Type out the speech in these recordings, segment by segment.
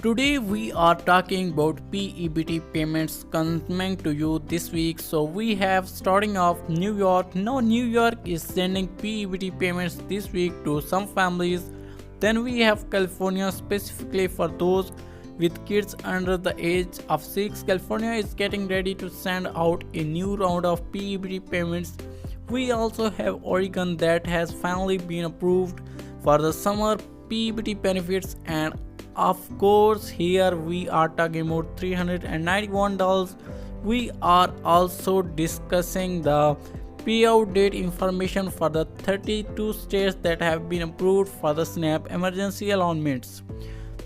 Today we are talking about P-EBT payments coming to you this week. So we have starting off New York. Now New York is sending P-EBT payments this week to some families. Then we have California, specifically for those with kids under the age of 6. California is getting ready to send out a new round of P-EBT payments. We also have Oregon that has finally been approved for the summer P-EBT benefits, and of course here we are talking about $391. We are also discussing the payout date information for the 32 states that have been approved for the SNAP emergency allotments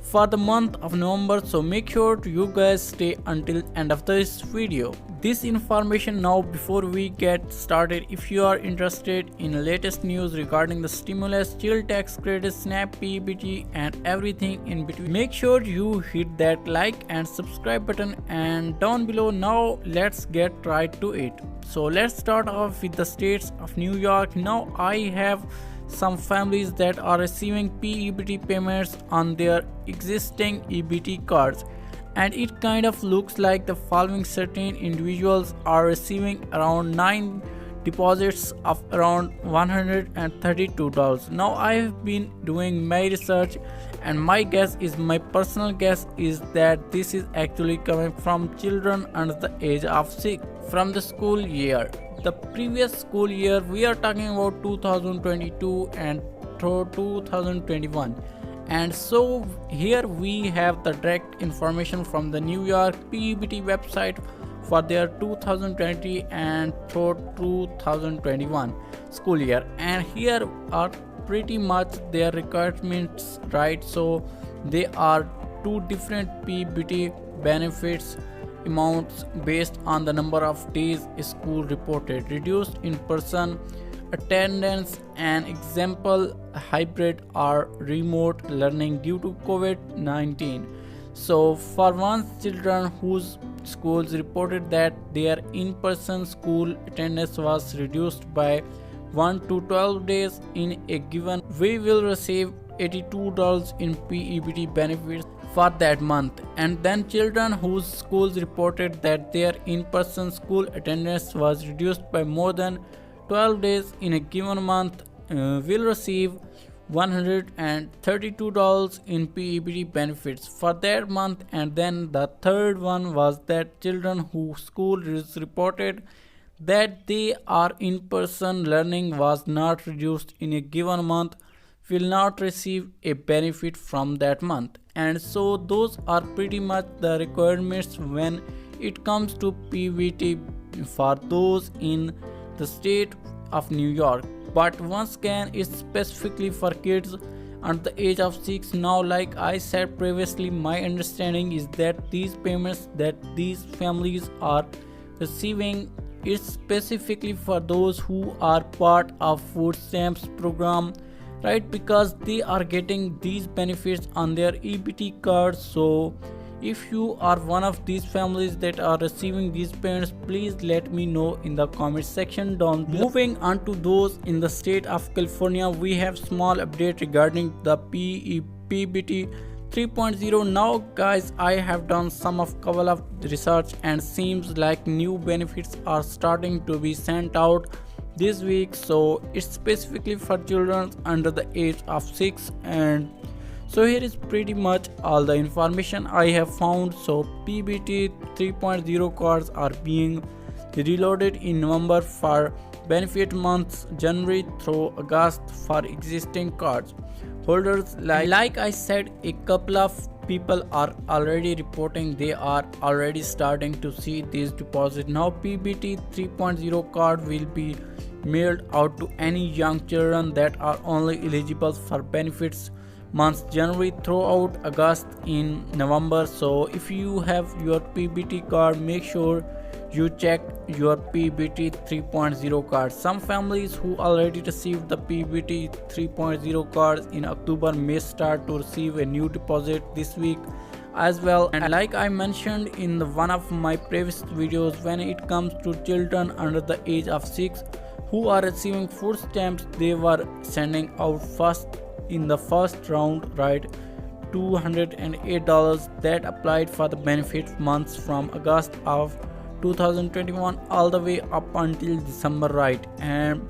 for the month of November. So make sure you guys stay until end of this video. This information now before we get started. If you are interested in latest news regarding the stimulus, child tax credit, SNAP, P-EBT and everything in between, make sure you hit that like and subscribe button and down below. Now let's get right to it. So let's start off with the states of New York. Now I have some families that are receiving P-EBT payments on their existing EBT cards, and it kind of looks like the following. Certain individuals are receiving around 9 deposits of around $132. Now I have been doing my research, and my personal guess is that this is actually coming from children under the age of 6 from the school year. The previous school year, we are talking about 2022 and 2021, and so here we have the direct information from the New York P-EBT website for their 2020 and 2021 school year, and here are pretty much their requirements, right? So they are two different P-EBT benefits amounts based on the number of days school reported, reduced in-person attendance, and example hybrid or remote learning due to COVID-19. So for one's children whose schools reported that their in-person school attendance was reduced by 1 to 12 days in a given, we will receive $82 in P-EBT benefits for that month. And then children whose schools reported that their in-person school attendance was reduced by more than 12 days in a given month will receive $132 in P-EBT benefits for that month. And then the third one was that children whose school is reported that their in-person learning was not reduced in a given month will not receive a benefit from that month. And so those are pretty much the requirements when it comes to P-EBT for those in the state of New York. But once again, it's specifically for kids under the age of 6. Now, like I said previously, my understanding is that these payments that these families are receiving is specifically for those who are part of food stamps program, right? Because they are getting these benefits on their EBT cards. So if you are one of these families that are receiving these payments, please let me know in the comment section down below. Moving on to those in the state of California, we have small update regarding the P-EBT 3.0. Now guys, I have done some of couple of research, and seems like new benefits are starting to be sent out this week. So it's specifically for children under the age of 6, and so here is pretty much all the information I have found. So P-EBT 3.0 cards are being reloaded in November for benefit months January through August for existing cards holders. Like I said, a couple of people are already reporting they are already starting to see these deposits. Now P-EBT 3.0 card will be mailed out to any young children that are only eligible for benefits months January throughout August in November. So if you have your P-EBT card, make sure you check your P-EBT 3.0 card. Some families who already received the P-EBT 3.0 cards in October may start to receive a new deposit this week as well. And like I mentioned in one of my previous videos, when it comes to children under the age of 6 who are receiving food stamps, they were sending out first in the first round, right, $208 that applied for the benefit months from August of 2021 all the way up until December, right? And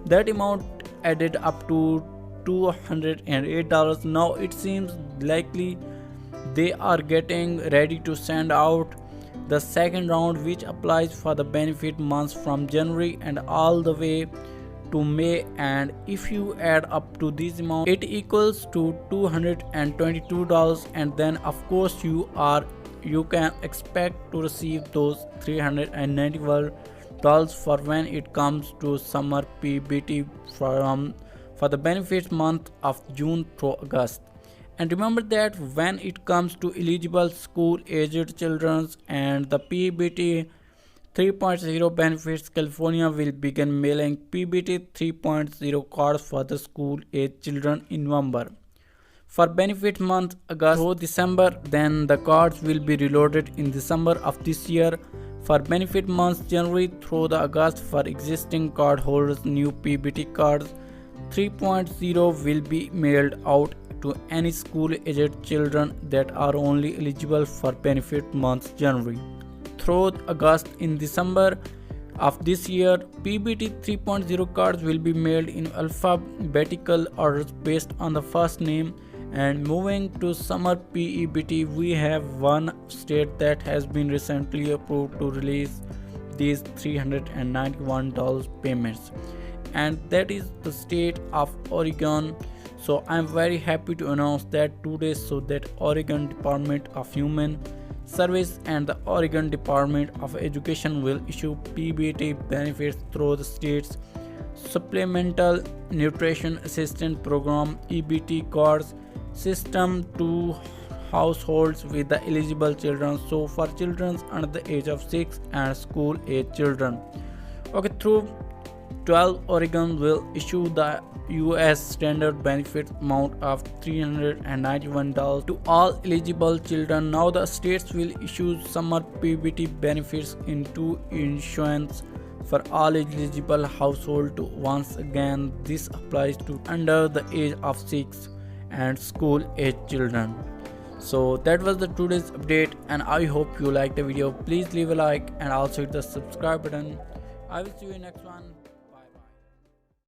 that amount added up to $208. Now it seems likely they are getting ready to send out the second round, which applies for the benefit months from January and all the way to May, and if you add up to this amount it equals to $222, and then of course you can expect to receive those $391 for when it comes to summer P-EBT for the benefits month of June through August. And remember that when it comes to eligible school-aged children and the P-EBT 3.0 benefits, California will begin mailing P-EBT 3.0 cards for the school-aged children in November. For benefit month August through December, then the cards will be reloaded in December of this year. For benefit months January through the August, for existing card holders, new P-EBT cards 3.0 will be mailed out to any school-aged children that are only eligible for benefit months January through August. In December of this year, P-EBT 3.0 cards will be mailed in alphabetical orders based on the first name. And moving to summer P-EBT, we have one state that has been recently approved to release these $391 payments, and that is the state of Oregon. So I'm very happy to announce that today, so that Oregon Department of Human Service and the Oregon Department of Education will issue P-EBT benefits through the state's Supplemental Nutrition Assistance Program (EBT) cards system to households with the eligible children. So for children under the age of 6 and school-age children. Okay, through 12 Oregon will issue the US standard benefit amount of $391 to all eligible children. Now the states will issue summer P-EBT benefits into insurance for all eligible households. Once again, this applies to under the age of 6 and school-age children. So that was the today's update, and I hope you liked the video. Please leave a like and also hit the subscribe button. I will see you in next one.